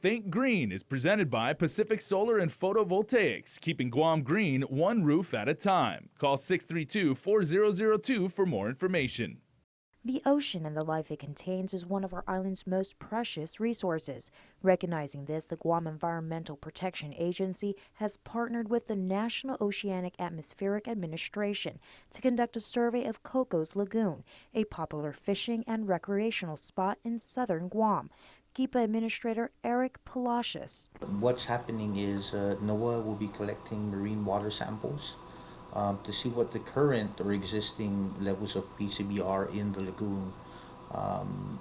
Think Green is presented by Pacific Solar and Photovoltaics, keeping Guam green one roof at a time. Call 632-4002 for more information. The ocean and the life it contains is one of our island's most precious resources. Recognizing this, the Guam Environmental Protection Agency has partnered with the National Oceanic Atmospheric Administration to conduct a survey of Cocos Lagoon, a popular fishing and recreational spot in southern Guam. GEPA Administrator Eric Palacios. What's happening is NOAA will be collecting marine water samples to see what the current or existing levels of PCB are in the lagoon.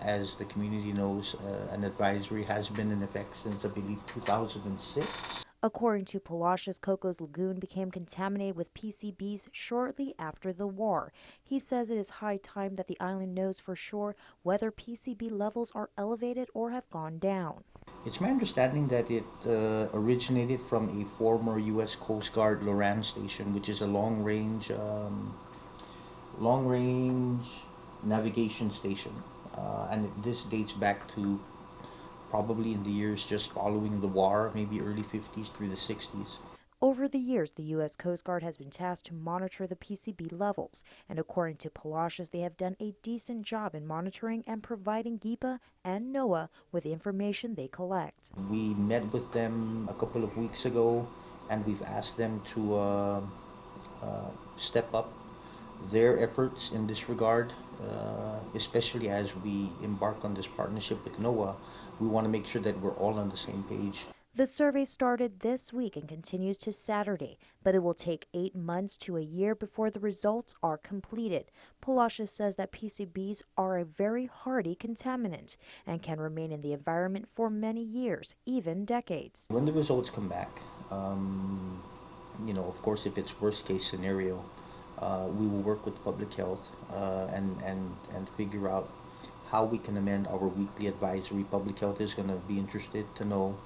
As the community knows, an advisory has been in effect since, I believe, 2006. According to Palacios, Cocos Lagoon became contaminated with PCBs shortly after the war. He says it is high time that the island knows for sure whether PCB levels are elevated or have gone down. It's my understanding that it originated from a former U.S. Coast Guard Loran station, which is a long-range navigation station, and this dates back to probably in the years just following the war, maybe early 50s through the 60s. Over the years, the U.S. Coast Guard has been tasked to monitor the PCB levels, and according to Palacios, they have done a decent job in monitoring and providing GEPA and NOAA with the information they collect. We met with them a couple of weeks ago, and we've asked them to step up their efforts in this regard, especially as we embark on this partnership with NOAA. We want to make sure that we're all on the same page. The survey started this week and continues to Saturday, but it will take 8 months to a year before the results are completed. Palacios says that PCBs are a very hardy contaminant and can remain in the environment for many years, even decades. When the results come back, of course, if it's worst case scenario, we will work with public health and figure out how we can amend our weekly advisory. Public health is going to be interested to know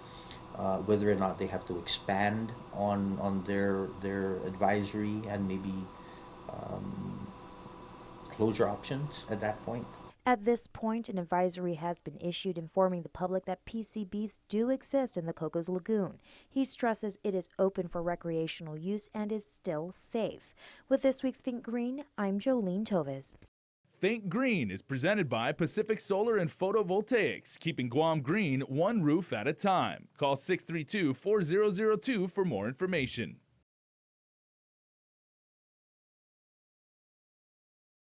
whether or not they have to expand on their advisory and maybe closure options at that point. At this point, an advisory has been issued informing the public that PCBs do exist in the Cocos Lagoon. He stresses it is open for recreational use and is still safe. With this week's Think Green, I'm Jolene Toves. Think Green is presented by Pacific Solar and Photovoltaics, keeping Guam green one roof at a time. Call 632-4002 for more information.